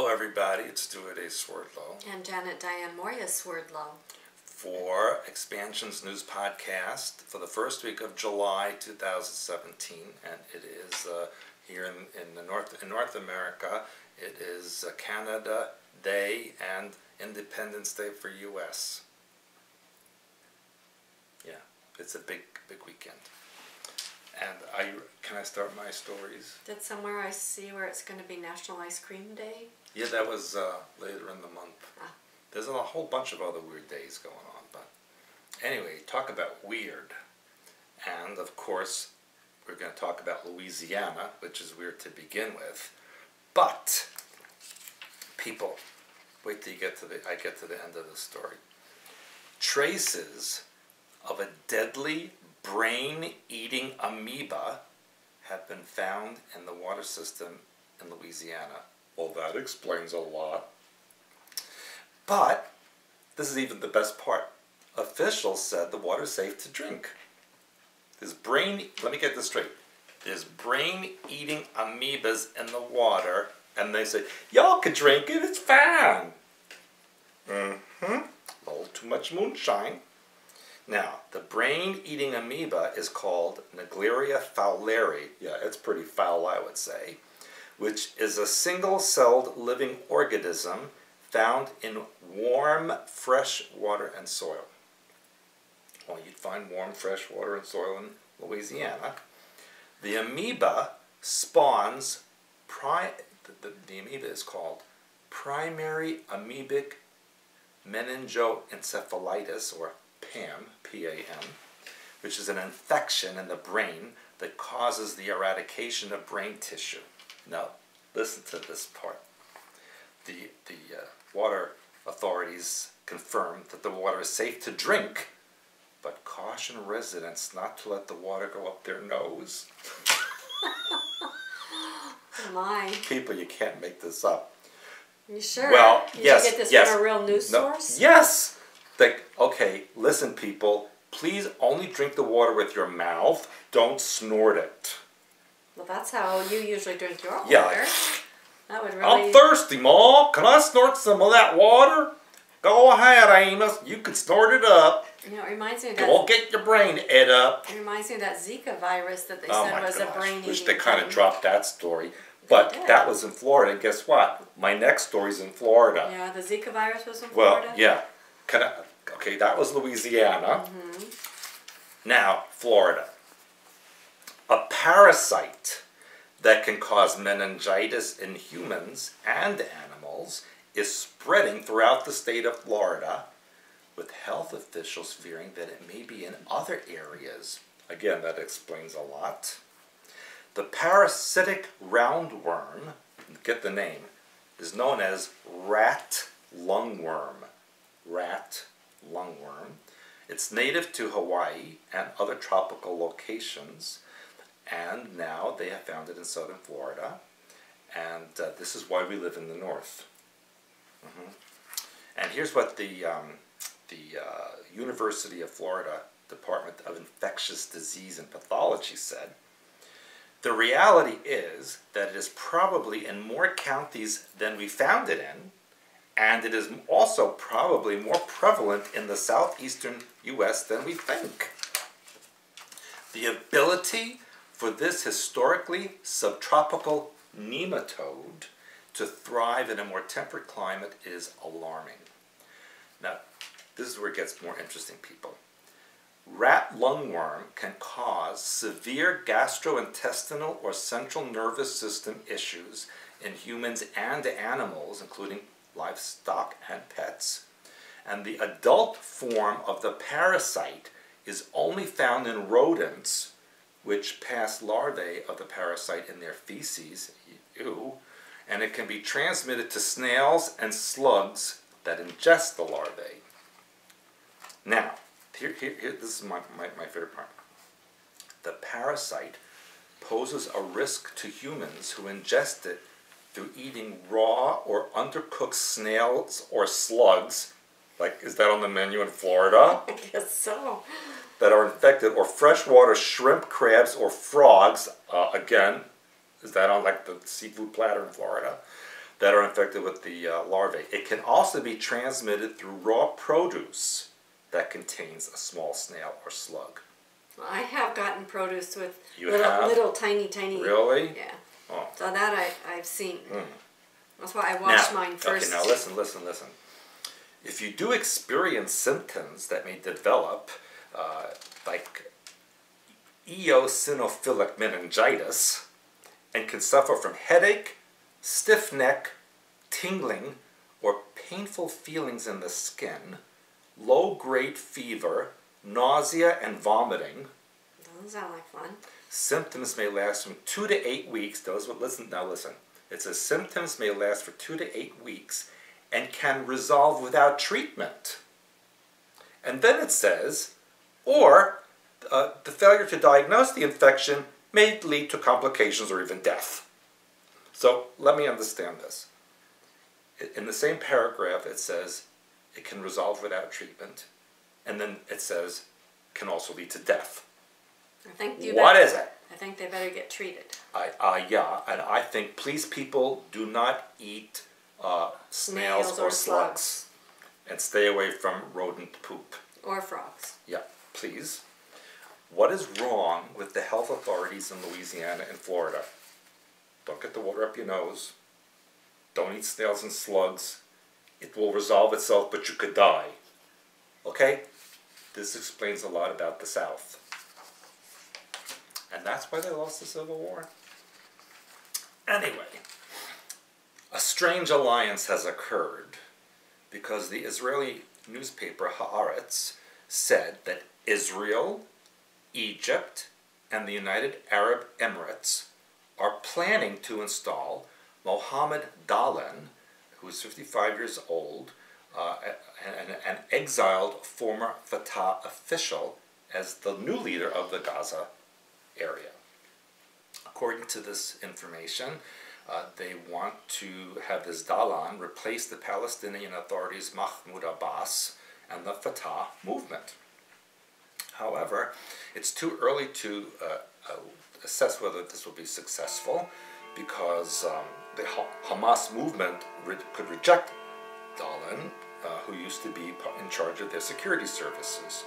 Hello everybody, it's Stewart A. Swerdlow. And Janet Diane Moria Swerdlow. For Expansion's News Podcast for the first week of July 2017. And it is here in North America, it is Canada Day and Independence Day for U.S. Yeah, it's a big weekend. And can I start my stories? Did somewhere I see where it's going to be National Ice Cream Day? Yeah, that was later in the month. Ah. There's a whole bunch of other weird days going on, but anyway, talk about weird. And of course, we're going to talk about Louisiana, which is weird to begin with. But people, wait till I get to the end of the story. Traces of a deadly brain-eating amoeba have been found in the water system in Louisiana. Well, that explains a lot. But this is even the best part. Officials said the water's safe to drink. Let me get this straight. There's brain-eating amoebas in the water, and they say, y'all can drink it, it's fine. A little too much moonshine. Now, the brain-eating amoeba is called Naegleria fowleri. Yeah, it's pretty foul, I would say. Which is a single-celled living organism found in warm, fresh water and soil. Well, you'd find warm, fresh water and soil in Louisiana. The amoeba spawns, the amoeba is called primary amoebic meningoencephalitis, or PAM, P-A-M, which is an infection in the brain that causes the eradication of brain tissue. Now, listen to this part. The water authorities confirmed that the water is safe to drink, but caution residents not to let the water go up their nose. Oh my. People, you can't make this up. You sure? Well, Did yes, you get this yes. from a real news source? Yes! Okay, listen people, please only drink the water with your mouth, don't snort it. Well, that's how you usually drink your water. Yeah. That would really... I'm thirsty, Ma. Can I snort some of that water? Go ahead, Amos. You can snort it up. You know, it reminds me of It won't get your brain ate up. It reminds me of that Zika virus that they Oh said my was gosh. a brain-eating Wish they kind of thing. dropped that story. But that was in Florida. Guess what? My next story's in Florida. Yeah, the Zika virus was in Well, Florida? yeah. Okay, that was Louisiana. Now, Florida. A parasite that can cause meningitis in humans and animals is spreading throughout the state of Florida, with health officials fearing that it may be in other areas. Again, that explains a lot. The parasitic roundworm, get the name, is known as rat lungworm. Rat lungworm. It's native to Hawaii and other tropical locations, and now they have found it in southern Florida, and this is why we live in the north. And here's what the University of Florida Department of Infectious Disease and Pathology said. The reality is that it is probably in more counties than we found it in, and it is also probably more prevalent in the southeastern U.S. than we think. The ability for this historically subtropical nematode to thrive in a more temperate climate is alarming. Now, this is where it gets more interesting, people. Rat lungworm can cause severe gastrointestinal or central nervous system issues in humans and animals, including livestock and pets. And the adult form of the parasite is only found in rodents, which pass larvae of the parasite in their feces, ew, and it can be transmitted to snails and slugs that ingest the larvae. Now, here this is my favorite part. The parasite poses a risk to humans who ingest it through eating raw or undercooked snails or slugs, like, is that on the menu in Florida? I guess so. That are infected, or freshwater shrimp, crabs, or frogs, again, is that on like the seafood platter in Florida? that are infected with the larvae. It can also be transmitted through raw produce that contains a small snail or slug. Well, I have gotten produce with You little, have? little tiny. Really? Yeah. Oh. So that I've seen. Mm. That's why I washed mine first. Okay, now listen. If you do experience symptoms that may develop, like eosinophilic meningitis, and can suffer from headache, stiff neck, tingling, or painful feelings in the skin, low-grade fever, nausea, and vomiting. Doesn't sound like fun. Symptoms may last from 2 to 8 weeks. Listen. It says symptoms may last for 2 to 8 weeks and can resolve without treatment. And then it says, or the failure to diagnose the infection may lead to complications or even death. So let me understand this. In the same paragraph, it says it can resolve without treatment, and then it says can also lead to death. What is it? I think they better get treated. Yeah, and I think, please, people, do not eat snails or slugs. And stay away from rodent poop. Or frogs. Yeah, please. What is wrong with the health authorities in Louisiana and Florida? Don't get the water up your nose. Don't eat snails and slugs. It will resolve itself, but you could die. Okay? This explains a lot about the South. And that's why they lost the Civil War. Anyway, a strange alliance has occurred because the Israeli newspaper Haaretz said that Israel, Egypt, and the United Arab Emirates are planning to install Mohammed Dahlan, who is 55 years old, an exiled former Fatah official, as the new leader of the Gaza area. According to this information, they want to have this Dahlan replace the Palestinian Authority's Mahmoud Abbas and the Fatah movement. However, it's too early to assess whether this will be successful because the Hamas movement could reject Dahlan, who used to be in charge of their security services.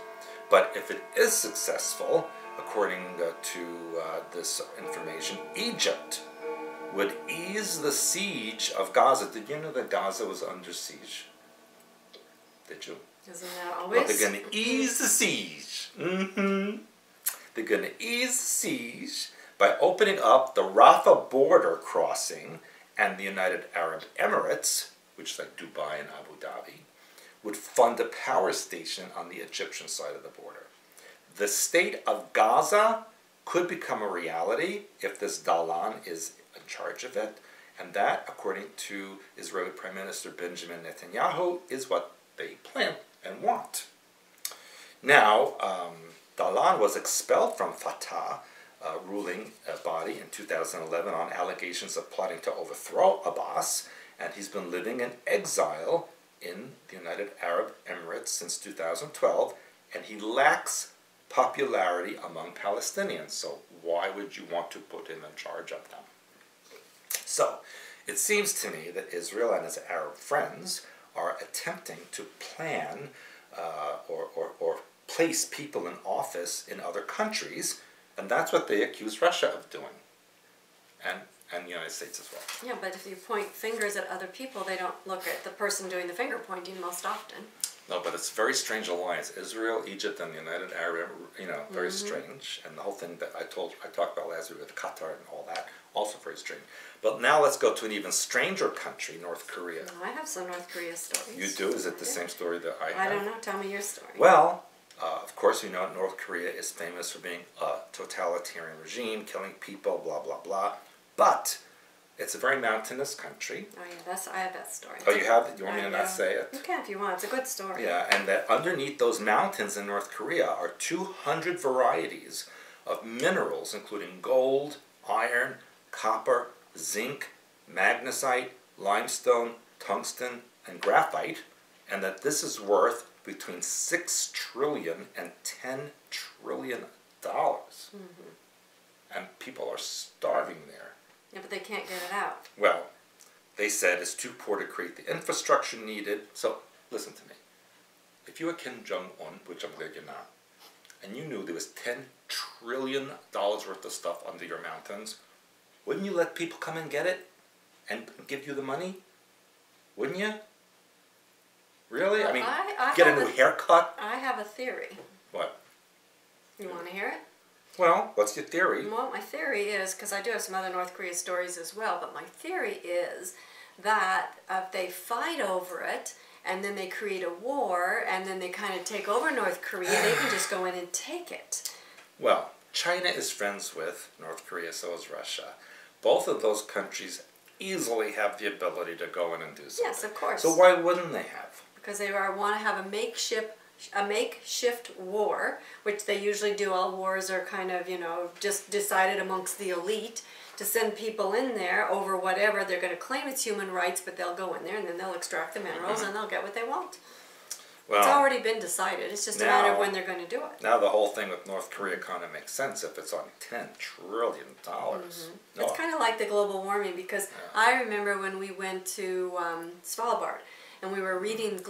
But if it is successful, according to this information, Egypt would ease the siege of Gaza. Did you know that Gaza was under siege? Did you? Isn't that always? Well, they're going to ease the siege. They're going to ease the siege by opening up the Rafah border crossing, and the United Arab Emirates, which is like Dubai and Abu Dhabi, would fund a power station on the Egyptian side of the border. The state of Gaza could become a reality if this Dahlan is in charge of it, and that, according to Israeli Prime Minister Benjamin Netanyahu, is what they plan and want. Now, Dahlan was expelled from Fatah ruling body in 2011 on allegations of plotting to overthrow Abbas, and he's been living in exile in the United Arab Emirates since 2012, and he lacks popularity among Palestinians, so why would you want to put him in charge of them? So, it seems to me that Israel and its Arab friends are attempting to plan or place people in office in other countries, and that's what they accuse Russia of doing, and the United States as well. Yeah, but if you point fingers at other people, they don't look at the person doing the finger pointing most often. No, but it's a very strange alliance. Israel, Egypt, and the United Arab, very strange. And the whole thing that I talked about last week with Qatar and all that, also very strange. But now let's go to an even stranger country, North Korea. I have some North Korea stories. You do? Is it the same story that I have? I don't know. Tell me your story. Well, of course, North Korea is famous for being a totalitarian regime, killing people, blah, blah, blah. But it's a very mountainous country. Oh yeah, I have that story. Oh, you have it? You want me to not say it? You can if you want. It's a good story. Yeah, and that underneath those mountains in North Korea are 200 varieties of minerals, including gold, iron, copper, zinc, magnesite, limestone, tungsten, and graphite, and that this is worth between $6 trillion and $10 trillion. And people are starving there. Yeah, but they can't get it out. Well, they said it's too poor to create the infrastructure needed. So, listen to me. If you were Kim Jong-un, which I'm glad you're not, and you knew there was $10 trillion worth of stuff under your mountains, wouldn't you let people come and get it and give you the money? Wouldn't you? Really? Well, I mean, I get a new haircut? I have a theory. What? You want to hear it? Well, what's your theory? Well, my theory is, because I do have some other North Korea stories as well, but my theory is that if they fight over it, and then they create a war, and then they kind of take over North Korea, they can just go in and take it. Well, China is friends with North Korea, so is Russia. Both of those countries easily have the ability to go in and do something. Yes, of course. So why wouldn't they have? Because they want to have a makeshift war, which they usually do. All wars are kind of, just decided amongst the elite to send people in there over whatever. They're going to claim it's human rights, but they'll go in there and then they'll extract the minerals and they'll get what they want. Well, it's already been decided. It's just a matter of when they're going to do it. Now the whole thing with North Korea kind of makes sense if it's on $10 trillion. No. It's kind of like the global warming, because I remember when we went to Svalbard, and we were reading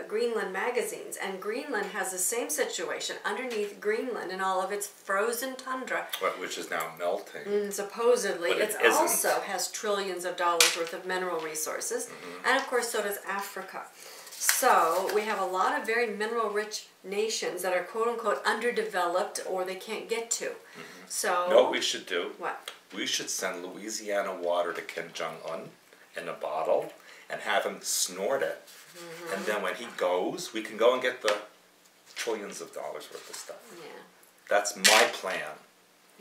Greenland magazines, and Greenland has the same situation underneath Greenland and all of its frozen tundra. Which is now melting. Supposedly. But it also has trillions of dollars worth of mineral resources. And of course so does Africa. So we have a lot of very mineral-rich nations that are quote-unquote underdeveloped, or they can't get to. So, you know what we should do? What? We should send Louisiana water to Kim Jong-un in a bottle and have him snort it. And then when he goes, we can go and get the trillions of dollars worth of stuff. Yeah. That's my plan.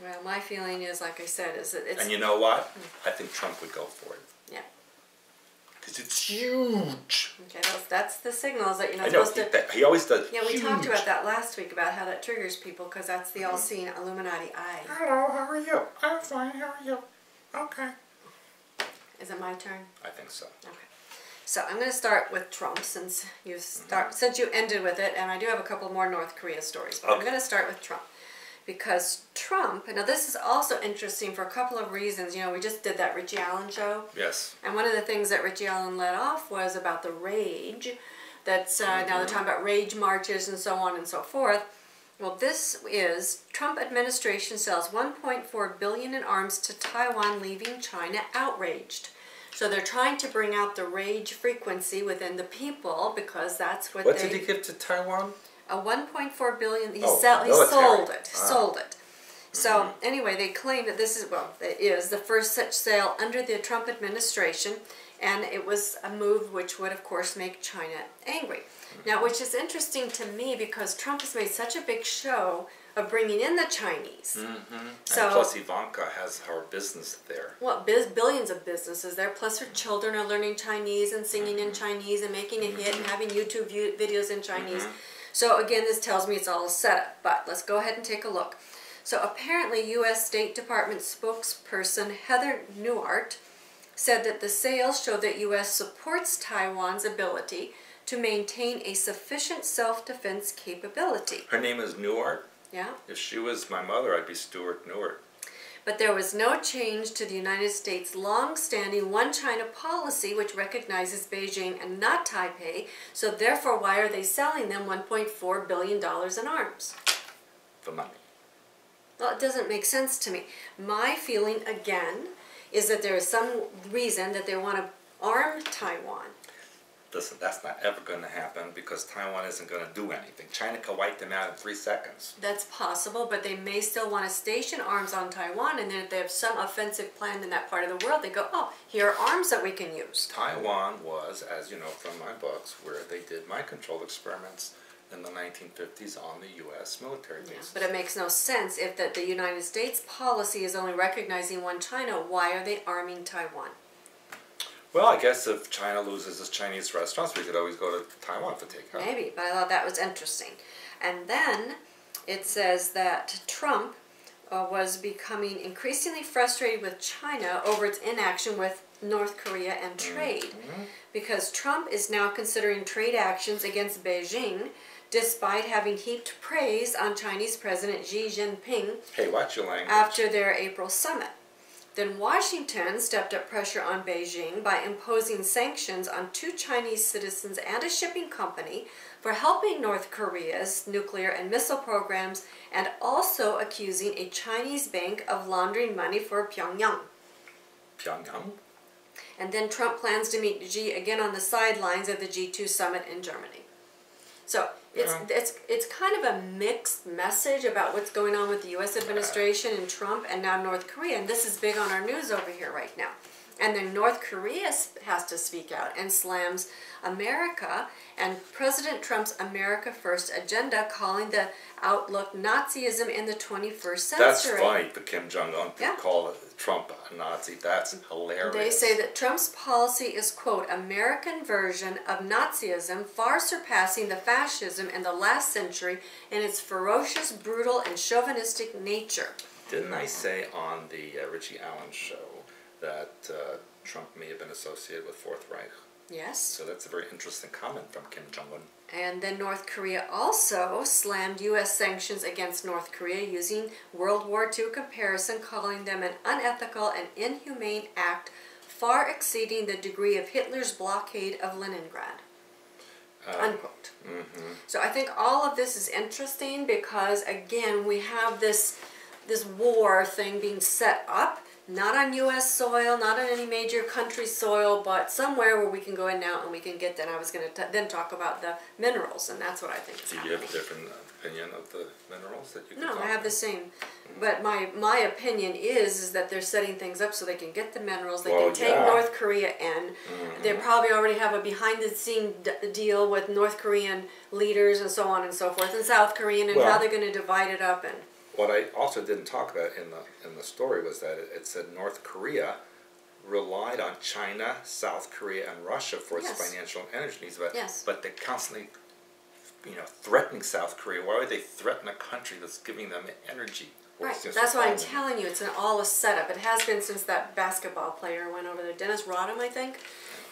Well, my feeling is, like I said, is that it's... And you know what? I think Trump would go for it. Yeah. Because it's huge. Okay, that's the signals that you're not supposed to... He always does. Yeah, we talked about that last week, about how that triggers people, because that's the all-seeing Illuminati eye. Hello, how are you? I'm fine, how are you? Okay. Is it my turn? I think so. Okay. So I'm going to start with Trump, since you ended with it, and I do have a couple more North Korea stories, but I'm going to start with Trump. Because Trump, now this is also interesting for a couple of reasons. We just did that Richie Allen show. Yes. And one of the things that Richie Allen led off was about the rage. That's, now they're talking about rage marches and so on and so forth. Well, this is, Trump administration sells $1.4 billion in arms to Taiwan, leaving China outraged. So they're trying to bring out the rage frequency within the people, because that's what did he give to Taiwan? A $1.4 billion. He military. sold it. Sold it. So anyway, they claim that this is, it is the first such sale under the Trump administration, and it was a move which would, of course, make China angry. Now, which is interesting to me, because Trump has made such a big show of bringing in the Chinese. So, and plus Ivanka has her business there. Well, billions of businesses there, plus her children are learning Chinese and singing in Chinese and making a hit and having YouTube videos in Chinese. So again, this tells me it's all a setup, but let's go ahead and take a look. So apparently U.S. State Department spokesperson Heather Nauert said that the sales show that U.S. supports Taiwan's ability to maintain a sufficient self-defense capability. Her name is Nauert? Yeah. If she was my mother, I'd be Stewart Nauert. But there was no change to the United States' long-standing One China policy, which recognizes Beijing and not Taipei. So therefore, why are they selling them $1.4 billion in arms? For money. Well, it doesn't make sense to me. My feeling, again, is that there is some reason that they want to arm Taiwan. Listen, that's not ever going to happen, because Taiwan isn't going to do anything. China can wipe them out in 3 seconds. That's possible, but they may still want to station arms on Taiwan, and then if they have some offensive plan in that part of the world, they go, oh, here are arms that we can use. Taiwan was, as you know from my books, where they did mind control experiments in the 1950s on the U.S. military bases. But it makes no sense if the United States policy is only recognizing one China. Why are they arming Taiwan? Well, I guess if China loses its Chinese restaurants, we could always go to Taiwan for takeout. Maybe, but I thought that was interesting. And then it says that Trump was becoming increasingly frustrated with China over its inaction with North Korea and trade. Because Trump is now considering trade actions against Beijing, despite having heaped praise on Chinese President Xi Jinping hey, watch your language. after their April summit. Then Washington stepped up pressure on Beijing by imposing sanctions on 2 Chinese citizens and a shipping company for helping North Korea's nuclear and missile programs, and also accusing a Chinese bank of laundering money for Pyongyang. Pyongyang? And then Trump plans to meet Xi again on the sidelines of the G2 summit in Germany. So it's kind of a mixed message about what's going on with the U.S. administration and Trump and now North Korea. And this is big on our news over here right now. And then North Korea has to speak out and slams America and President Trump's America First agenda, calling the outlook Nazism in the 21st century. That's funny, the Kim Jong-un call Trump a Nazi. That's hilarious. They say that Trump's policy is, quote, American version of Nazism, far surpassing the fascism in the last century in its ferocious, brutal, and chauvinistic nature. Didn't I say on the Richie Allen show that Trump may have been associated with Fourth Reich? Yes. So that's a very interesting comment from Kim Jong-un. And then North Korea also slammed U.S. sanctions against North Korea using World War II comparison, calling them an unethical and inhumane act far exceeding the degree of Hitler's blockade of Leningrad. Unquote. So I think all of this is interesting because, again, we have this war thing being set up, not on U.S. soil, not on any major country soil, but somewhere where we can go in now and we can get that. I was going to then talk about the minerals, and that's what I think is happening. Do you have a different opinion of the minerals that you can No, talk I have about? the same. But my opinion is that they're setting things up so they can get the minerals. They can take North Korea in. They probably already have a behind-the-scene deal with North Korean leaders and so on and so forth, and South Korean, and how they're going to divide it up. And what I also didn't talk about in the story was that it said North Korea relied on China, South Korea, and Russia for its financial and energy needs, but they're constantly, threatening South Korea. Why would they threaten a country that's giving them energy? Right, that's why I'm telling you, it's all a setup. It has been since that basketball player went over there, Dennis Rodham, I think,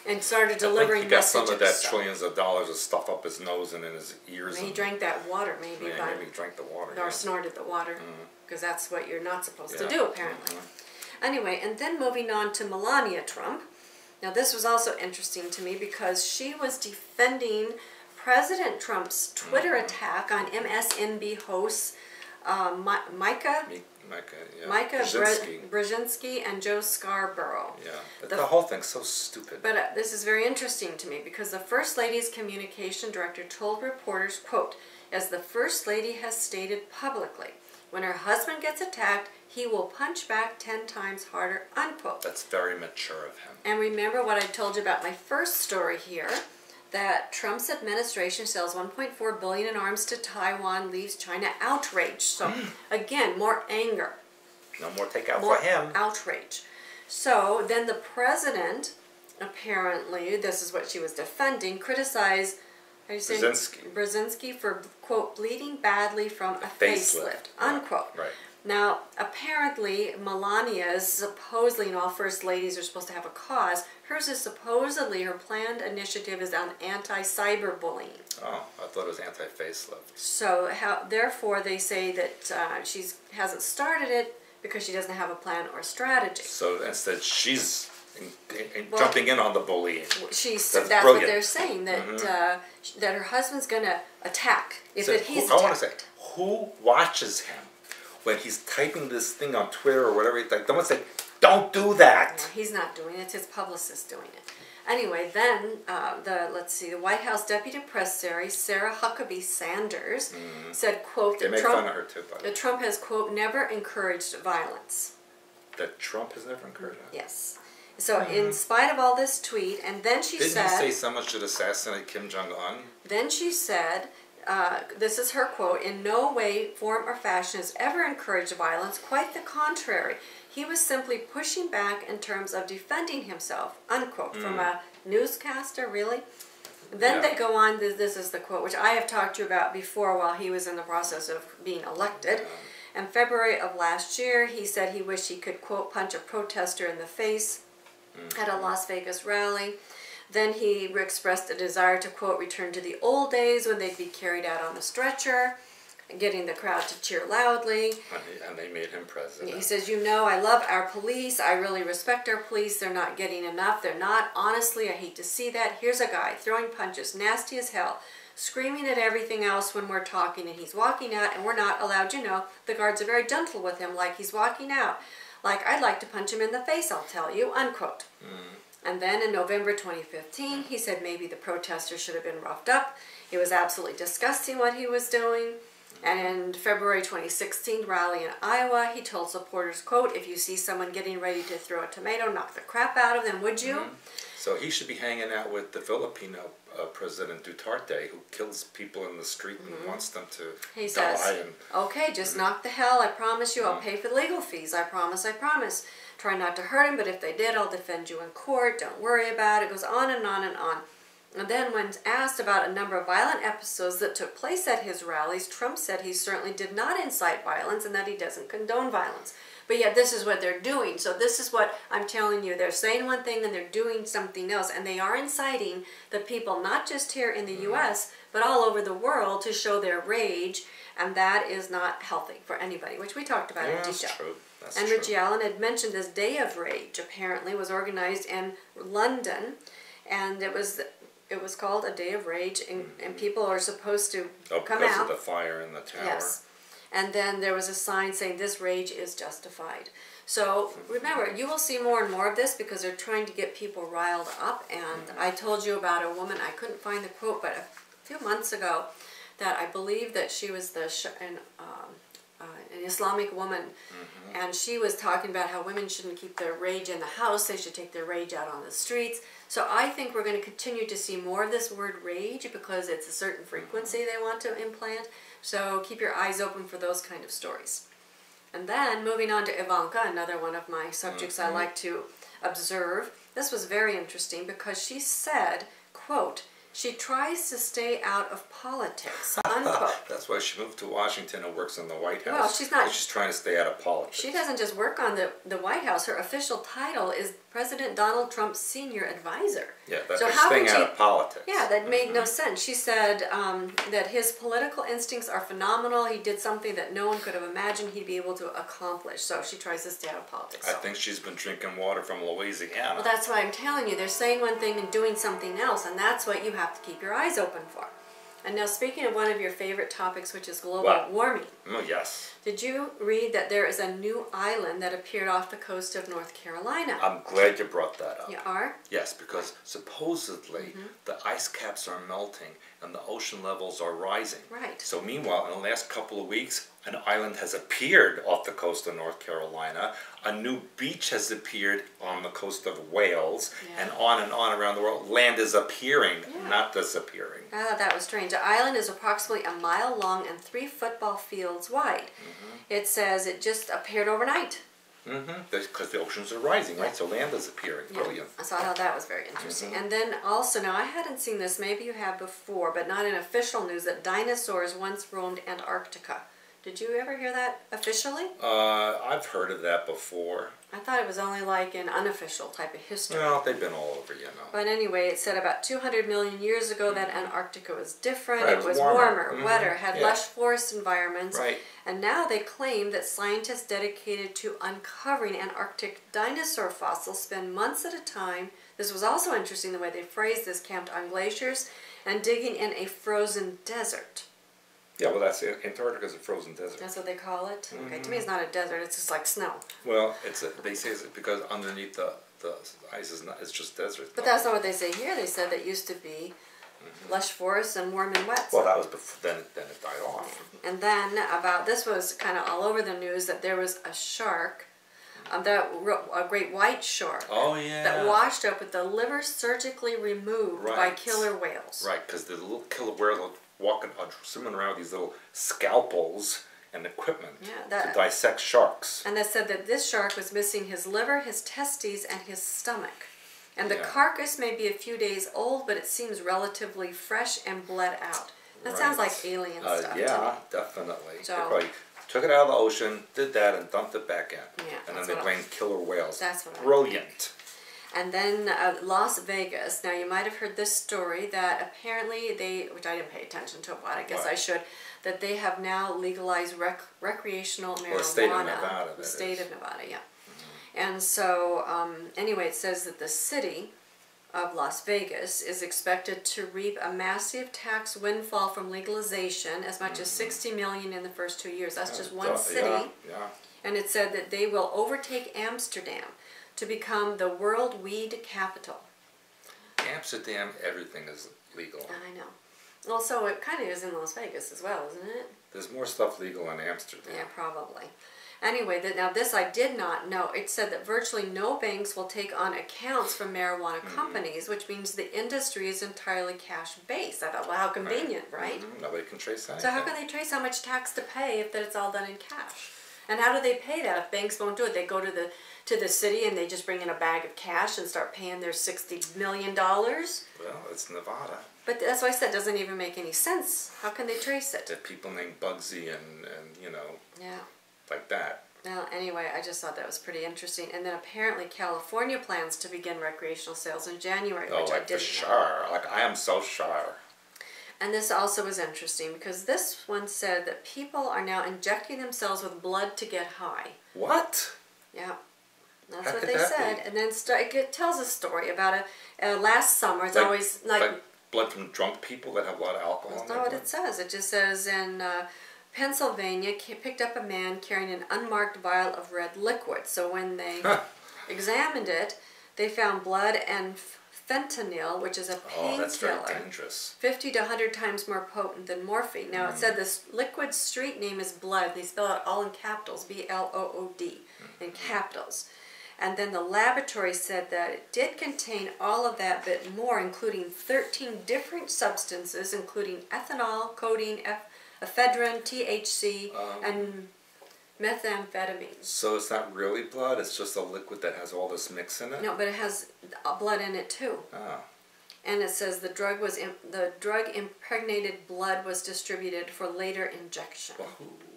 and started delivering messages. He got some of that trillions of dollars of stuff up his nose and in his ears. He drank that water, maybe. Yeah, maybe he drank the water. Or snorted the water, because that's what you're not supposed to do, apparently. Anyway, and then moving on to Melania Trump. Now, this was also interesting to me because she was defending President Trump's Twitter attack on MSNBC hosts Micah Brzezinski and Joe Scarborough. Yeah, the whole thing's so stupid. But this is very interesting to me because the First Lady's communication director told reporters, quote, as the First Lady has stated publicly, when her husband gets attacked, he will punch back 10 times harder, unquote. That's very mature of him. And remember what I told you about my first story here, that Trump's administration sells $1.4 billion in arms to Taiwan, leaves China outraged. So, again, more anger. No more takeout for him. Outrage. So, then the president, apparently, this is what she was defending, criticized Brzezinski for, quote, bleeding badly from a facelift, unquote. Right. Now, apparently, Melania's, supposedly, all first ladies are supposed to have a cause. Hers is supposedly, her planned initiative is on anti-cyberbullying. Oh, I thought it was anti-facelift. So, therefore, they say that she hasn't started it because she doesn't have a plan or strategy. So, instead, she's jumping in on the bullying. That's what they're saying, that that her husband's going to attack if he's attacked. I want to say, who watches him when he's typing this thing on Twitter or whatever? Someone say, don't do that. No, he's not doing it. It's his publicist doing it. Anyway, then the White House Deputy Press Secretary Sarah Huckabee Sanders said, quote, they make fun of her too, by the way. That Trump has, quote, never encouraged violence. That Trump has never encouraged violence? Yes. So in spite of all this tweet, and then she said... Didn't he say someone should assassinate Kim Jong-un? Then she said, this is her quote, in no way, form, or fashion has ever encouraged violence. Quite the contrary. He was simply pushing back in terms of defending himself, unquote, from a newscaster, really? Then they go on, this is the quote, which I have talked to you about before while he was in the process of being elected. In February of last year, he said he wished he could, quote, punch a protester in the face at a Las Vegas rally. Then he expressed a desire to, quote, return to the old days when they'd be carried out on a stretcher. getting the crowd to cheer loudly. And they made him president. He says, you know, I love our police. I really respect our police. They're not getting enough. They're not. Honestly, I hate to see that. Here's a guy throwing punches, nasty as hell, screaming at everything else when we're talking, and he's walking out, and we're not allowed, you know, the guards are very gentle with him, like he's walking out. Like, I'd like to punch him in the face, I'll tell you, unquote. And then in November 2015, he said maybe the protesters should have been roughed up. It was absolutely disgusting what he was doing. And in February 2016 rally in Iowa, he told supporters, quote, if you see someone getting ready to throw a tomato, knock the crap out of them, would you? So he should be hanging out with the Filipino President Duterte, who kills people in the street and wants them to he die. Says, okay, just knock the hell, I promise you, I'll pay for the legal fees, I promise, I promise. Try not to hurt him, but if they did, I'll defend you in court, don't worry about it. It goes on and on and on. And then when asked about a number of violent episodes that took place at his rallies, Trump said he certainly did not incite violence and that he doesn't condone violence. But yet this is what they're doing. So this is what I'm telling you. They're saying one thing and they're doing something else. And they are inciting the people, not just here in the U.S., but all over the world to show their rage. And that is not healthy for anybody, which we talked about in detail. That's true. That's and true. Richie Allen had mentioned this Day of Rage, apparently, was organized in London. And it was called a Day of Rage, and people are supposed to come because out. of the fire in the tower. Yes. And then there was a sign saying this rage is justified. So remember, you will see more and more of this because they're trying to get people riled up. And I told you about a woman, I couldn't find the quote, but a few months ago, that I believe that she was an Islamic woman. And she was talking about how women shouldn't keep their rage in the house, they should take their rage out on the streets. So I think we're going to continue to see more of this word rage because it's a certain frequency they want to implant. So keep your eyes open for those kind of stories. And then moving on to Ivanka, another one of my subjects I like to observe. This was very interesting because she said, quote, she tries to stay out of politics, unquote. That's why she moved to Washington and works in the White House. Well, she's not. She's trying to stay out of politics. She doesn't just work on the White House. Her official title is President Donald Trump's senior advisor. Yeah, that's so staying out of politics. Yeah, that made no sense. She said that his political instincts are phenomenal. He did something that no one could have imagined he'd be able to accomplish. So she tries to stay out of politics. I think she's been drinking water from Louisiana. Well, that's why I'm telling you. They're saying one thing and doing something else, and that's what you have to keep your eyes open for. And now speaking of one of your favorite topics, which is global warming. Oh, yes. Did you read that there is a new island that appeared off the coast of North Carolina? I'm glad you brought that up. You are? Yes, because supposedly the ice caps are melting and the ocean levels are rising. Right. So meanwhile, in the last couple of weeks, an island has appeared off the coast of North Carolina. A new beach has appeared on the coast of Wales, and on around the world. Land is appearing, not disappearing. I thought that was strange. The island is approximately a mile long and 3 football fields wide. It says it just appeared overnight. Because the oceans are rising, right? So land is appearing. Brilliant. So I thought that was very interesting. And then also, now I hadn't seen this, maybe you have before, but not in official news, that dinosaurs once roamed Antarctica. Did you ever hear that officially? I've heard of that before. I thought it was only like an unofficial type of history. Well, they've been all over, you know. But anyway, it said about 200 million years ago that Antarctica was different. Right, it was warmer, wetter, had lush forest environments. Right. And now they claim that scientists dedicated to uncovering Antarctic dinosaur fossils spend months at a time. This was also interesting the way they phrased this, camped on glaciers and digging in a frozen desert. Yeah, well, that's it. Antarctica is a frozen desert. That's what they call it? Okay, to me it's not a desert, it's just like snow. Well, they say it's because underneath the ice is not, it's just desert. But that's not what they say here. They said that used to be lush forests and warm and wet. Well, that was before, then it died off. And then this was kind of all over the news, that there was a shark, a great white shark, that washed up with the liver surgically removed by killer whales. Right, because the little killer whales swimming around with these little scalpels and equipment to dissect sharks. And they said that this shark was missing his liver, his testes, and his stomach. And the carcass may be a few days old, but it seems relatively fresh and bled out. That sounds like alien stuff. Yeah, definitely. So, they probably took it out of the ocean, did that, and dumped it back in. Yeah, and then they blamed killer whales. That's what Brilliant. And then Las Vegas. Now you might have heard this story that apparently which I didn't pay attention to, but I guess I should. that they have now legalized recreational marijuana. Well, the state of Nevada. The state of Nevada, yeah. And so, anyway, it says that the city of Las Vegas is expected to reap a massive tax windfall from legalization, as much as $60 million in the first 2 years. That's just one city. Yeah. And it said that they will overtake Amsterdam to become the world weed capital. Amsterdam, everything is legal. I know. Well, so it kind of is in Las Vegas as well, isn't it? There's more stuff legal in Amsterdam. Yeah, probably. Anyway, now this I did not know. It said that virtually no banks will take on accounts from marijuana companies, which means the industry is entirely cash-based. I thought, well, how convenient, right? Nobody can trace that. So how can they trace how much tax to pay if that it's all done in cash? And how do they pay that if banks won't do it? They go to the city and they just bring in a bag of cash and start paying their $60 million? Well, it's Nevada. But that's why I said it doesn't even make any sense. How can they trace it? The people named Bugsy and you know, yeah, like that. Well, anyway, I just thought that was pretty interesting. And then apparently California plans to begin recreational sales in January, which I didn't know. Like, I am so sure. And this also was interesting because this one said that people are now injecting themselves with blood to get high. What? Yeah. That's what they said. And then it tells a story about last summer. It's always like blood from drunk people that have a lot of alcohol. That's not what it says. It just says in Pennsylvania, picked up a man carrying an unmarked vial of red liquid. So when they examined it, they found blood and fentanyl, which is a painkiller. Oh, that's very dangerous. 50 to 100 times more potent than morphine. Now, it said this liquid street name is blood. They spell it all in capitals, B-L-O-O-D, in capitals. And then the laboratory said that it did contain all of that bit more, including 13 different substances, including ethanol, codeine, ephedrine, THC, and methamphetamines. So it's not really blood, it's just a liquid that has all this mix in it? No, but it has blood in it too. Oh. And it says the drug impregnated blood was distributed for later injection. Well,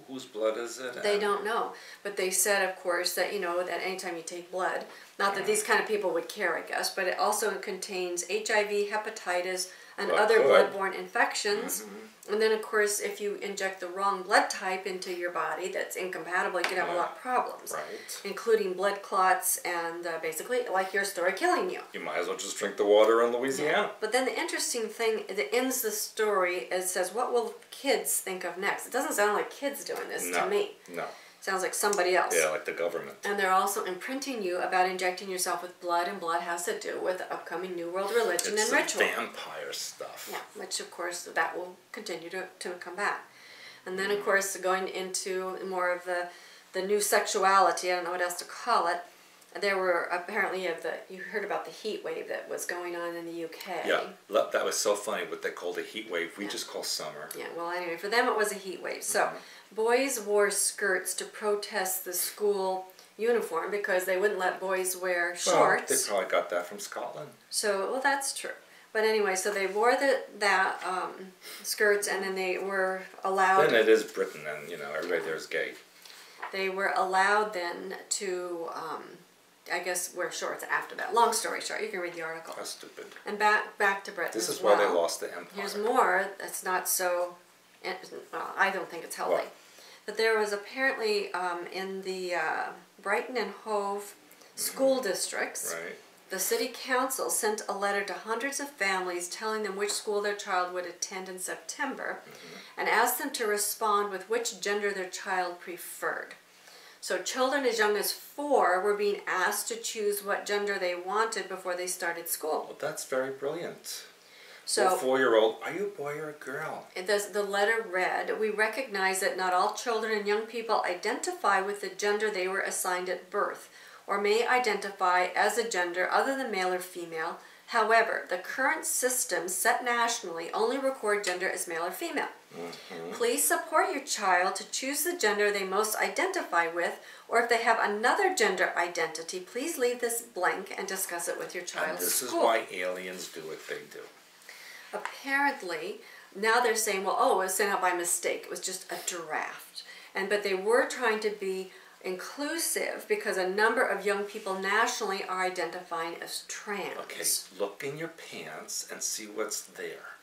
whose blood is it? They don't know. But they said, of course, that, you know, that anytime you take blood, not that these kind of people would care, I guess, but it also contains HIV, hepatitis, and other bloodborne infections. And then, of course, if you inject the wrong blood type into your body that's incompatible, you could have a lot of problems. Right. Including blood clots and basically, like your story, killing you. You might as well just drink the water in Louisiana. Yeah. But then the interesting thing that ends the story, it says, what will kids think of next? It doesn't sound like kids doing this to me. No. Sounds like somebody else. Yeah, like the government. And they're also imprinting you about injecting yourself with blood, and blood has to do with the upcoming New World religion and ritual. It's vampire stuff. Yeah, which of course that will continue to come back. And then of course going into more of the new sexuality, I don't know what else to call it. There were apparently you heard about the heat wave that was going on in the UK. Yeah, that was so funny what they called a heat wave. We just call summer. Yeah, well anyway, for them it was a heat wave. So boys wore skirts to protest the school uniform because they wouldn't let boys wear shorts. Well, they probably got that from Scotland. So, well, that's true. But anyway, so they wore that skirts, and then they were allowed. Then it is Britain, and you know everybody there is gay. They were allowed then to, I guess, wear shorts after that. Long story short, you can read the article. That's stupid. And back to Britain. This is as why well. they lost the empire. Here's more. That's not so. Well, I don't think it's healthy. What? But there was apparently in the Brighton and Hove school districts. Right. The city council sent a letter to hundreds of families telling them which school their child would attend in September and asked them to respond with which gender their child preferred. So children as young as 4 were being asked to choose what gender they wanted before they started school. Well, that's very brilliant. So, 4-year-old, are you a boy or a girl? The letter read, we recognize that not all children and young people identify with the gender they were assigned at birth, or may identify as a gender other than male or female. However, the current systems set nationally only record gender as male or female. Please support your child to choose the gender they most identify with, or if they have another gender identity, please leave this blank and discuss it with your child at this school. is why aliens do what they do. Apparently, now they're saying, well, it was sent out by mistake. It was just a draft. But they were trying to be inclusive because a number of young people nationally are identifying as trans. Okay, look in your pants and see what's there.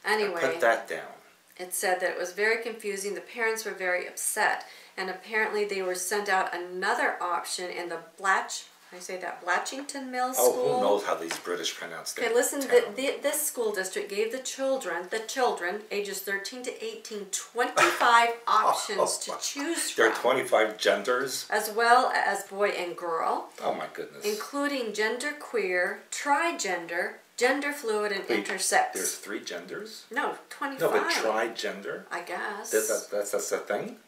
Anyway. And put that down. it said that it was very confusing. The parents were very upset, and apparently they were sent out another option in the Blatchington Mill School. Oh, who knows how these British pronounce their Okay, listen, town. this school district gave the children, ages 13 to 18, 25 options to choose from. There are 25 genders? As well as boy and girl. Oh my goodness. Including gender queer, trigender, gender fluid, and intersex. There's 3 genders? No, 25. No, but trigender? I guess. That's a thing?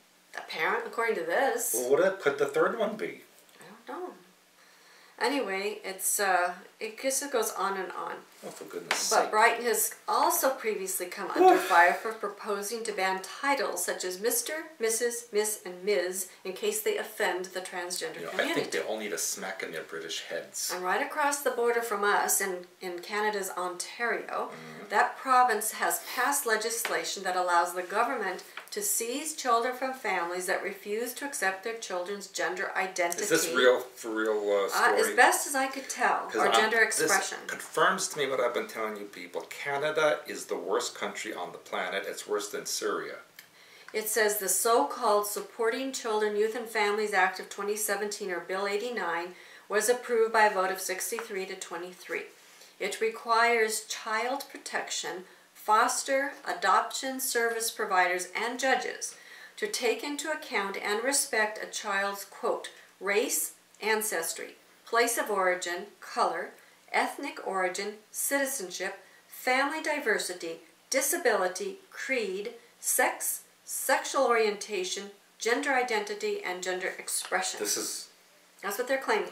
According to this. Well, what could the third one be? I don't know. Anyway, it goes on and on. Oh, for goodness sake. But Brighton has also previously come under fire for proposing to ban titles such as Mr., Mrs., Miss, and Ms. in case they offend the transgender community. I think they all need a smack in their British heads. And right across the border from us, in Canada's Ontario, that province has passed legislation that allows the government to seize children from families that refuse to accept their children's gender identity. Is this for real story? As best as I could tell, or gender expression. This confirms to me what I've been telling you people. Canada is the worst country on the planet. It's worse than Syria. It says the so-called Supporting Children, Youth and Families Act of 2017, or Bill 89, was approved by a vote of 63 to 23. It requires child protection, foster, adoption service providers, and judges to take into account and respect a child's, quote, race, ancestry, place of origin, color, ethnic origin, citizenship, family diversity, disability, creed, sex, sexual orientation, gender identity, and gender expression. That's what they're claiming.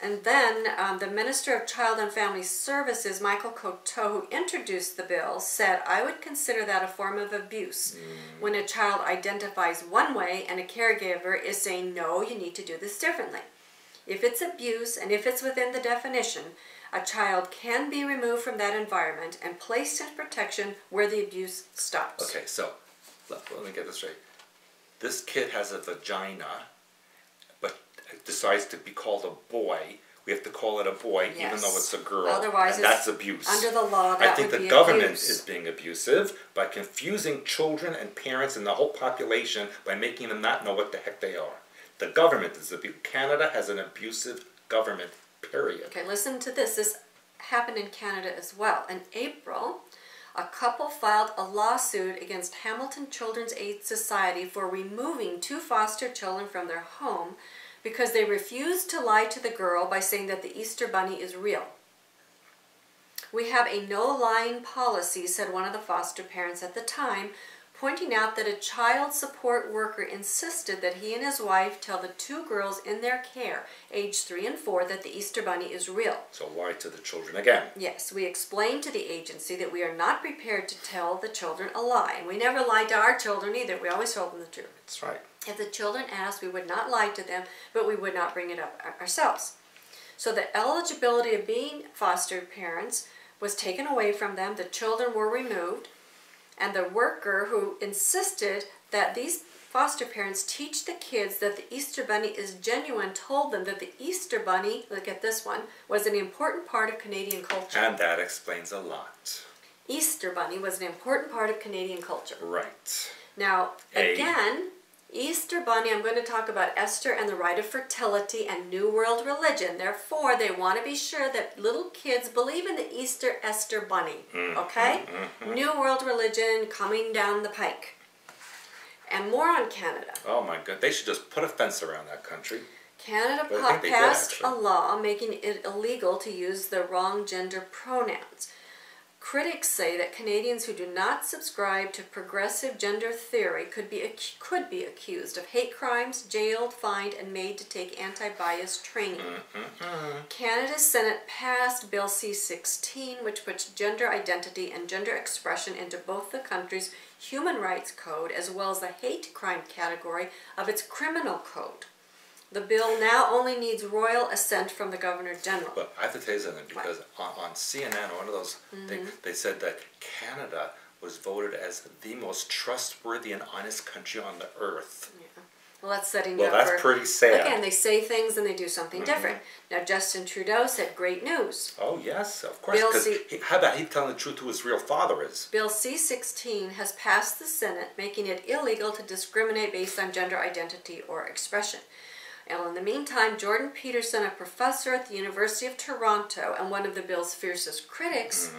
And then the Minister of Child and Family Services, Michael Coteau, who introduced the bill, said, I would consider that a form of abuse when a child identifies one way and a caregiver is saying, no, you need to do this differently. If it's abuse and if it's within the definition, a child can be removed from that environment and placed in protection where the abuse stops. Okay, so let me get this straight. This kid has a vagina, but decides to be called a boy. We have to call it a boy, Yes. even though it's a girl. Otherwise, and that's abuse. Under the law, that I think would the be government abuse. is being abusive by confusing children and parents and the whole population by making them not know what the heck they are. The government is abusive. Canada has an abusive government, period. Okay, listen to this. This happened in Canada as well. In April, a couple filed a lawsuit against Hamilton Children's Aid Society for removing 2 foster children from their home because they refused to lie to the girl by saying that the Easter Bunny is real. We have a no-lying policy, said one of the foster parents at the time, pointing out that a child support worker insisted that he and his wife tell the 2 girls in their care, aged 3 and 4, that the Easter Bunny is real. So lie to the children again. Yes, we explained to the agency that we are not prepared to tell the children a lie. And we never lied to our children either. We always told them the truth. That's right. If the children asked, we would not lie to them, but we would not bring it up ourselves. So the eligibility of being foster parents was taken away from them. The children were removed. And the worker who insisted that these foster parents teach the kids that the Easter Bunny is genuine told them that the Easter Bunny, look at this one, was an important part of Canadian culture. And that explains a lot. Easter Bunny was an important part of Canadian culture. Right. Now, again, Easter Bunny, I'm going to talk about Esther and the rite of fertility and New World religion. Therefore, they want to be sure that little kids believe in the Easter Esther Bunny. Okay? New World religion coming down the pike. And more on Canada. Oh my God. They should just put a fence around that country. Canada passed a law making it illegal to use the wrong gender pronouns. Critics say that Canadians who do not subscribe to progressive gender theory could be accused of hate crimes, jailed, fined, and made to take anti-bias training. Canada's Senate passed Bill C-16, which puts gender identity and gender expression into both the country's human rights code as well as the hate crime category of its criminal code. The bill now only needs royal assent from the Governor General. But I have to tell you something, because on CNN, one of those things, they said that Canada was voted as the most trustworthy and honest country on the earth. Yeah. Well, that's setting you Well, up that's for, pretty sad. Again, they say things and they do something different. Now, Justin Trudeau said, great news. Oh, yes, of course. Bill Because C- how about he telling the truth who his real father is? Bill C-16 has passed the Senate, making it illegal to discriminate based on gender identity or expression. And in the meantime, Jordan Peterson, a professor at the University of Toronto and one of the bill's fiercest critics,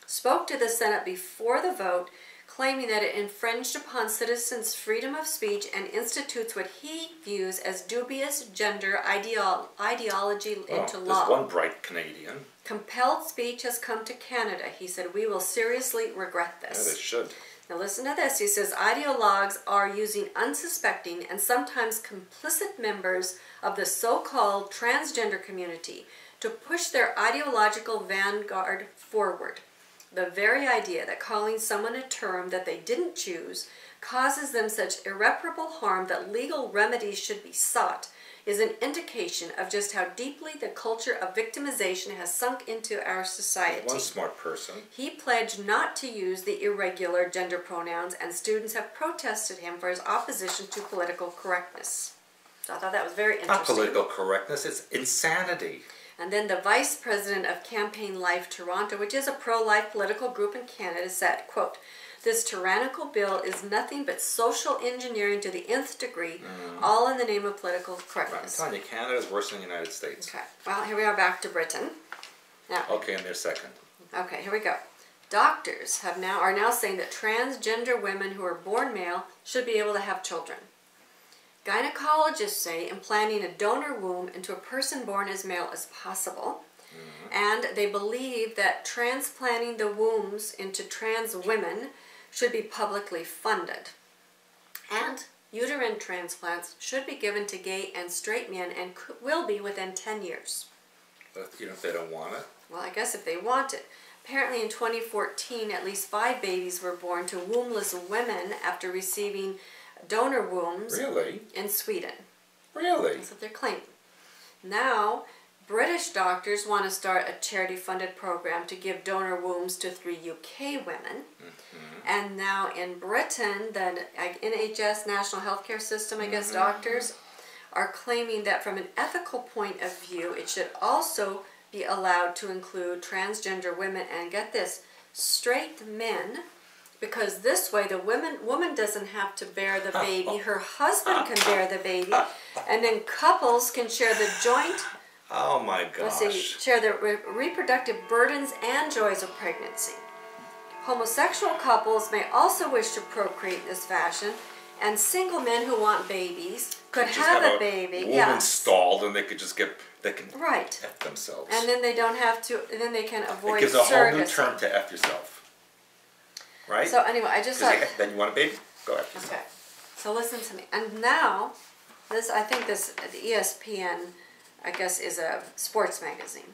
spoke to the Senate before the vote, claiming that it infringed upon citizens' freedom of speech and institutes what he views as dubious gender ideology into law. There's one bright Canadian. Compelled speech has come to Canada. He said, we will seriously regret this. Yeah, they should. Now listen to this. He says, ideologues are using unsuspecting and sometimes complicit members of the so-called transgender community to push their ideological vanguard forward. The very idea that calling someone a term that they didn't choose causes them such irreparable harm that legal remedies should be sought is an indication of just how deeply the culture of victimization has sunk into our society. One smart person. He pledged not to use the irregular gender pronouns, and students have protested him for his opposition to political correctness. So I thought that was very interesting. Not political correctness, it's insanity. And then the vice president of Campaign Life Toronto, which is a pro-life political group in Canada, said, quote, this tyrannical bill is nothing but social engineering to the nth degree, all in the name of political correctness. I'm telling you, Canada's worse than the United States. Okay, well, here we are back to Britain. Now, Okay, and they're second. okay, here we go. Doctors are now saying that transgender women who are born male should be able to have children. Gynecologists say implanting a donor womb into a person born as male is possible. And they believe that transplanting the wombs into trans women should be publicly funded. And uterine transplants should be given to gay and straight men and will be within 10 years. But you know, if they don't want it. Well, I guess if they want it. Apparently in 2014, at least 5 babies were born to wombless women after receiving donor wombs Really? in Sweden. Really? That's what they're claiming. Now, British doctors want to start a charity-funded program to give donor wombs to 3 UK women. And now in Britain, the NHS, National Healthcare System, I guess doctors are claiming that from an ethical point of view, it should also be allowed to include transgender women and, get this, straight men, because this way the woman doesn't have to bear the baby, her husband can bear the baby, and then couples can share the joint, Oh my gosh. share the reproductive burdens and joys of pregnancy. Homosexual couples may also wish to procreate in this fashion, and single men who want babies could Just have a baby. Womb installed, and they could just they can Right. F themselves. And then they don't have to, then they can avoid it gives a whole new surrogacy. term to F yourself. Right? So anyway, I just 'Cause thought, then you want a baby? Go F yourself. okay, so listen to me. And now, I think the ESPN, I guess, is a sports magazine.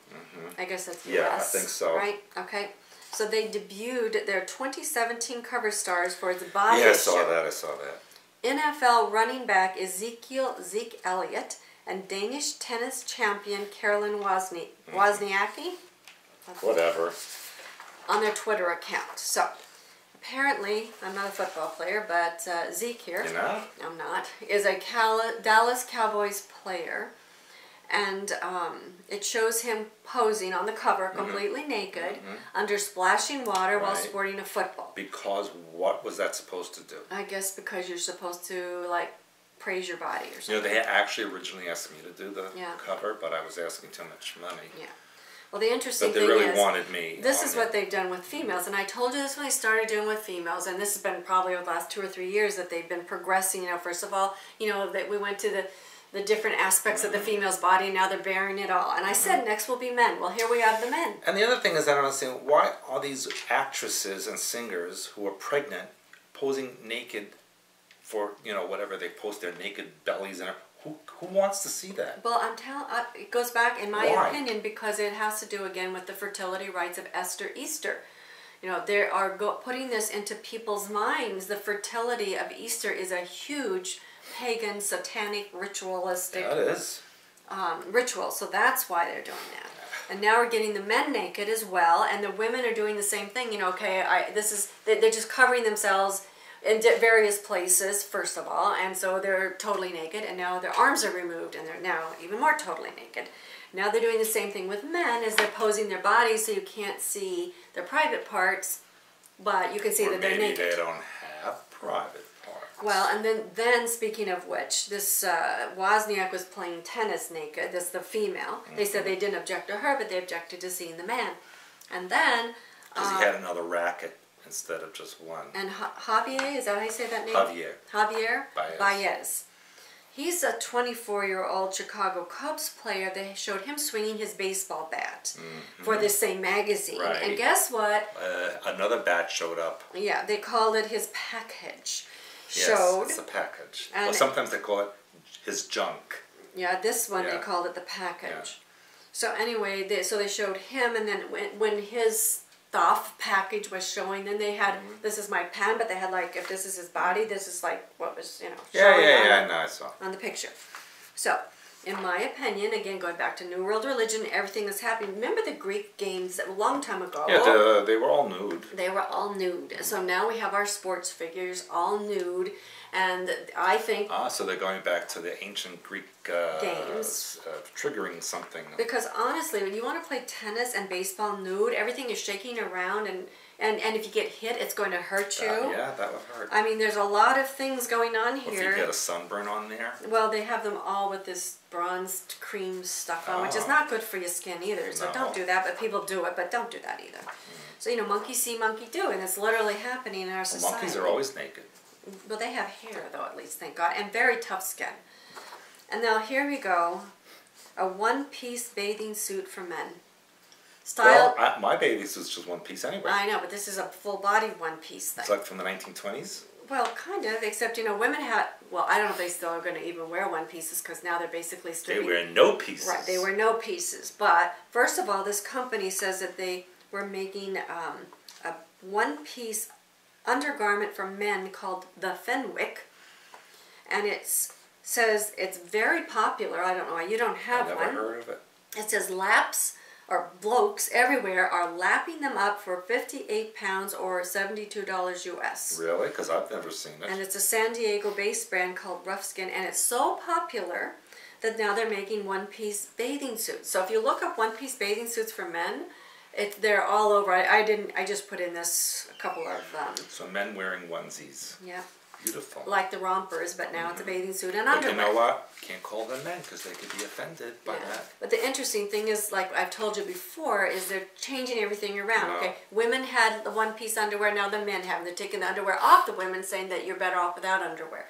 I guess that's US, Yeah, I think so. Right? Okay. So they debuted their 2017 cover stars for its body Yeah, I issue. saw that. NFL running back Zeke Elliott and Danish tennis champion Caroline Wozniacki Whatever. on their Twitter account. So apparently, I'm not a football player, but Zeke here, You know? I'm not, is a Dallas Cowboys player. And it shows him posing on the cover completely naked under splashing water while Right. sporting a football. Because what was that supposed to do? I guess because you're supposed to, like, praise your body or something. You know, they actually originally asked me to do the Yeah. cover, but I was asking too much money. Yeah. Well, the interesting But they thing really is, wanted me. this on is it. what they've done with females. And I told you this when they started doing with females, and this has been probably over the last 2 or 3 years that they've been progressing. You know, first of all, you know, that we went to the different aspects of the female's body, and now they're bearing it all. And I said next will be men. Well, here we have the men. And the other thing is, I don't understand, why are these actresses and singers who are pregnant posing naked for, you know, whatever, they post their naked bellies and who wants to see that? Well, it goes back, in my Why? opinion, because it has to do again with the fertility rites of Esther Easter. You know, they are putting this into people's minds. The fertility of Easter is a huge pagan, satanic, ritualistic That is. ritual. So that's why they're doing that. And now we're getting the men naked as well, and the women are doing the same thing. You know, okay, they're just covering themselves in various places, first of all, and so they're totally naked, and now their arms are removed, and they're now even more totally naked. Now they're doing the same thing with men, as they're posing their bodies so you can't see their private parts, but you can see that they're naked. Maybe they don't have private parts. Well, and then speaking of which, this Wozniak was playing tennis naked. That's the female. They said they didn't object to her, but they objected to seeing the man. And then... Because he had another racket instead of just one. And Javier, is that how you say that name? Javier Baez. He's a 24-year-old Chicago Cubs player. They showed him swinging his baseball bat for this same magazine. Right. And guess what? Another bat showed up. Yeah, they called it his package. Yes, it's a package. Well, sometimes they call it his junk. Yeah, this one they called it the package. Yeah. So anyway, they showed him, and then when his stuff package was showing, then they had, this is my pen, but they had like, if this is his body, this is like what was, showing I know, I saw. On the picture. So, in my opinion, again, going back to New World religion, everything that's happening. Remember the Greek games a long time ago? Yeah, they were all nude. They were all nude. So now we have our sports figures all nude, and I think... so they're going back to the ancient Greek games. Triggering something. Because honestly, when you want to play tennis and baseball nude, everything is shaking around, and if you get hit, it's going to hurt you. Yeah, that would hurt. I mean, there's a lot of things going on here. If you get a sunburn on there? Well, they have them all with this bronzed cream stuff on, which is not good for your skin either. So don't do that, but people do it, but don't do that either. So, monkey see, monkey do, and it's literally happening in our society. Monkeys are always naked. Well, they have hair, though, at least, thank God, and very tough skin. And now here we go. A one-piece bathing suit for men. Style. Well, my bathing suit's just one piece anyway. I know, but this is a full-body one-piece thing. It's like from the 1920s? Well, kind of, except, women had... Well, I don't know if they still are going to even wear one-pieces, because now they're basically stripping... They wear no pieces. Right, they wear no pieces. But, first of all, this company says that they were making a one-piece undergarment for men called the Fenwick. And says it's very popular. I don't know why you don't have one. I've never heard of it. It says laps or blokes everywhere are lapping them up for 58 pounds or $72 US. Really? Because I've never seen it. And it's a San Diego-based brand called Rough Skin, and it's so popular that now they're making one-piece bathing suits. So if you look up one-piece bathing suits for men, they're all over. I just put in this a couple of... so men wearing onesies. Yeah. Beautiful. Like the rompers, but now it's a bathing suit and underwear. But you know what? Can't call them men because they could be offended by that. But the interesting thing is, like I've told you before, is they're changing everything around. Okay, women had the one-piece underwear, now the men have. They're taking the underwear off the women, saying that you're better off without underwear.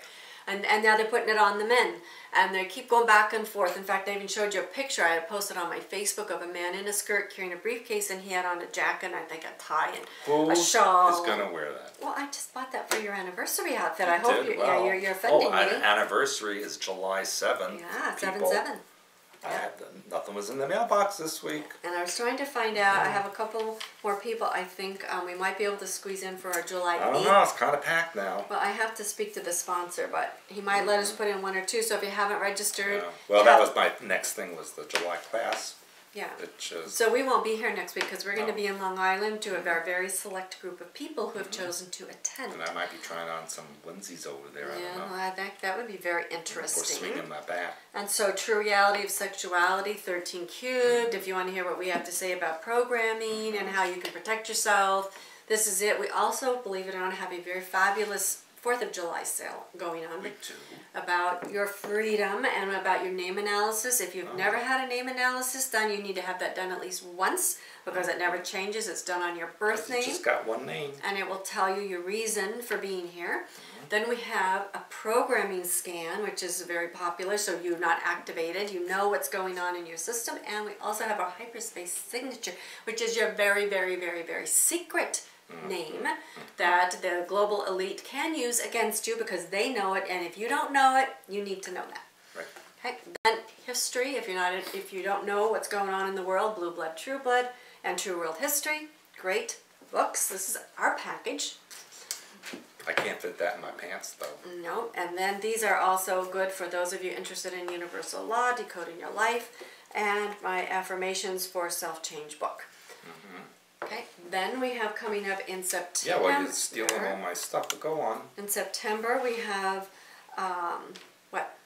And now they're putting it on the men. And they keep going back and forth. In fact, I even showed you a picture I had posted on my Facebook of a man in a skirt carrying a briefcase, and he had on a jacket and I think a tie and a shawl. Who's going to wear that? Well, I just bought that for your anniversary outfit. I hope you're offending me. Anniversary is July 7th. Yeah, 7/7. Nothing was in the mailbox this week. And I was trying to find out, I have a couple more people I think we might be able to squeeze in for our July 8th. I don't know, it's kind of packed now. Well, I have to speak to the sponsor, but he might let us put in one or two, so if you haven't registered... Well, that was my next thing, was the July class. Yeah. Is, so we won't be here next week because we're going to be in Long Island to a very select group of people who have chosen to attend. And I might be trying on some onesies over there. I don't know. I think that would be very interesting. Or swinging my bat. And so, True Reality of Sexuality, 13 Cubed. If you want to hear what we have to say about programming and how you can protect yourself, this is it. We also, believe it or not, have a very fabulous 4th of July sale going on. We do. About your freedom and about your name analysis. If you've never had a name analysis done, you need to have that done at least once because it never changes. It's done on your birth name. You just got one name. And it will tell you your reason for being here. Then we have a programming scan, which is very popular, so you're not activated. You know what's going on in your system. And we also have our hyperspace signature, which is your very, very, very, very secret name that the global elite can use against you because they know it, and if you don't know it, you need to know that. Right. Okay. Then history, if you don't know what's going on in the world, Blue Blood, True Blood, and True World History, great books. This is our package. I can't fit that in my pants though. No, and then these are also good for those of you interested in universal law, decoding your life, and my affirmations for self-change book. Okay, Then we have coming up in September. Yeah, well, you're stealing all my stuff, but go on. In September we have, what?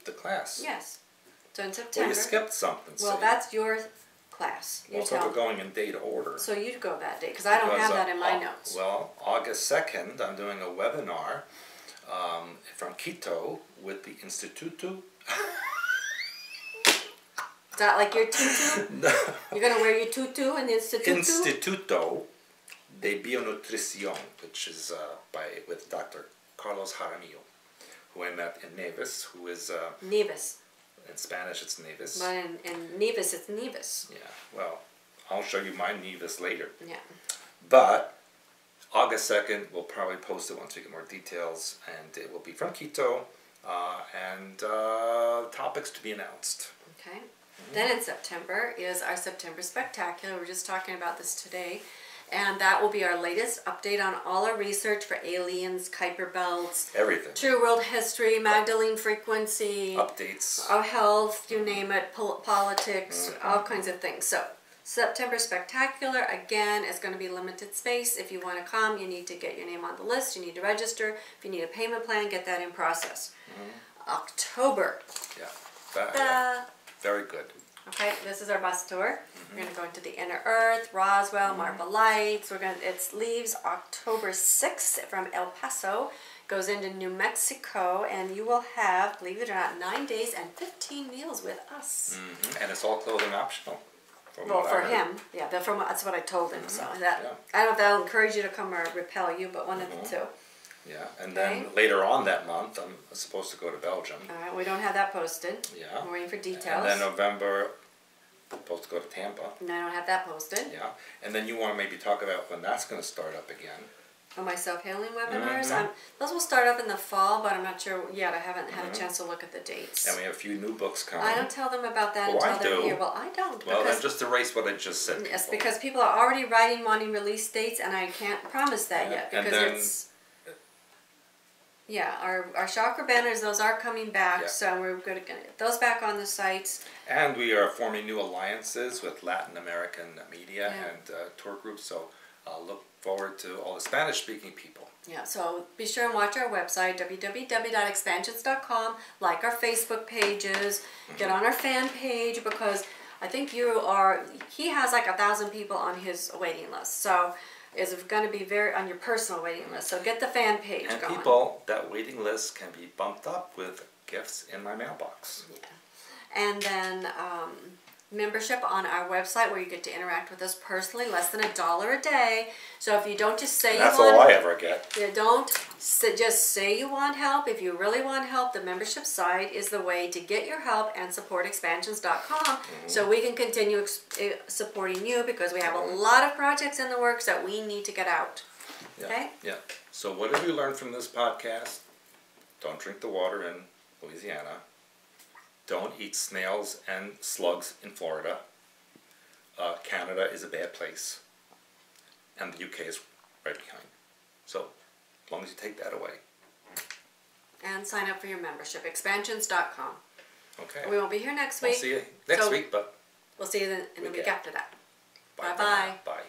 The class. Yes. So in September. Well, you skipped something. Well, that's your class. You well, so tell we're going in date order. So you'd go that day, because I don't have that in my notes. Well, August 2nd, I'm doing a webinar from Quito with the Instituto. Is that like your tutu? No. You're going to wear your tutu in the Instituto? Instituto de Bionutrición, which is with Dr. Carlos Jaramillo, who I met in Nevis, who is... Nevis. In Spanish, it's Nevis. But in Nevis, it's Nevis. Yeah, well, I'll show you my Nevis later. Yeah. But August 2nd, we'll probably post it once we get more details, and it will be from Quito, and topics to be announced. Okay. Then in September is our September Spectacular. We were just talking about this today. And that will be our latest update on all our research for aliens, Kuiper belts, everything, true world history, Magdalene frequency, updates, our health, you name it, politics, all kinds of things. So September Spectacular, again, is going to be limited space. If you want to come, you need to get your name on the list. You need to register. If you need a payment plan, get that in process. October. Yeah. Very good. Okay, this is our bus tour. We're going to go into the Inner Earth, Roswell, Marble Lights. It leaves October 6th from El Paso, goes into New Mexico, and you will have, believe it or not, 9 days and 15 meals with us. And it's all clothing optional. Well, for him, yeah, that's what I told him. So that I don't know if that'll encourage you to come or repel you, but one of the two. Yeah, and then later on that month, I'm supposed to go to Belgium. All right, we don't have that posted. Yeah. We're waiting for details. And then November, I'm supposed to go to Tampa. And I don't have that posted. Yeah, and then you want to maybe talk about when that's going to start up again. Oh, my self-healing webinars? Those will start up in the fall, but I'm not sure yet. I haven't had a chance to look at the dates. And we have a few new books coming. I don't tell them about that until they're here. Well, I don't. Well, then just erase what I just said. Yes, because people are already writing, wanting release dates, and I can't promise that yet. Because it's... Yeah, our chakra banners, those are coming back, so we're going to get those back on the sites. And we are forming new alliances with Latin American media and tour groups, so I'll look forward to all the Spanish-speaking people. Yeah, so be sure and watch our website, www.expansions.com, like our Facebook pages, get on our fan page, because I think he has like 1,000 people on his waiting list, so is going to be on your personal waiting list, so get the fan page going. And people, that waiting list can be bumped up with gifts in my mailbox. Yeah. And then membership on our website where you get to interact with us personally, less than $1 a day. So if you don't just say that's all I ever get. You don't just say you want help. If you really want help, the membership site is the way to get your help and support expansions.com so we can continue supporting you, because we have a lot of projects in the works that we need to get out. Okay? Yeah. So what have you learned from this podcast? Don't drink the water in Louisiana. Don't eat snails and slugs in Florida. Canada is a bad place. And the UK is right behind. So, as long as you take that away. And sign up for your membership, expansions.com. Okay. We won't be here next week. We'll see you next week, but... We'll see you in the week after that. Bye. Bye-bye. Bye.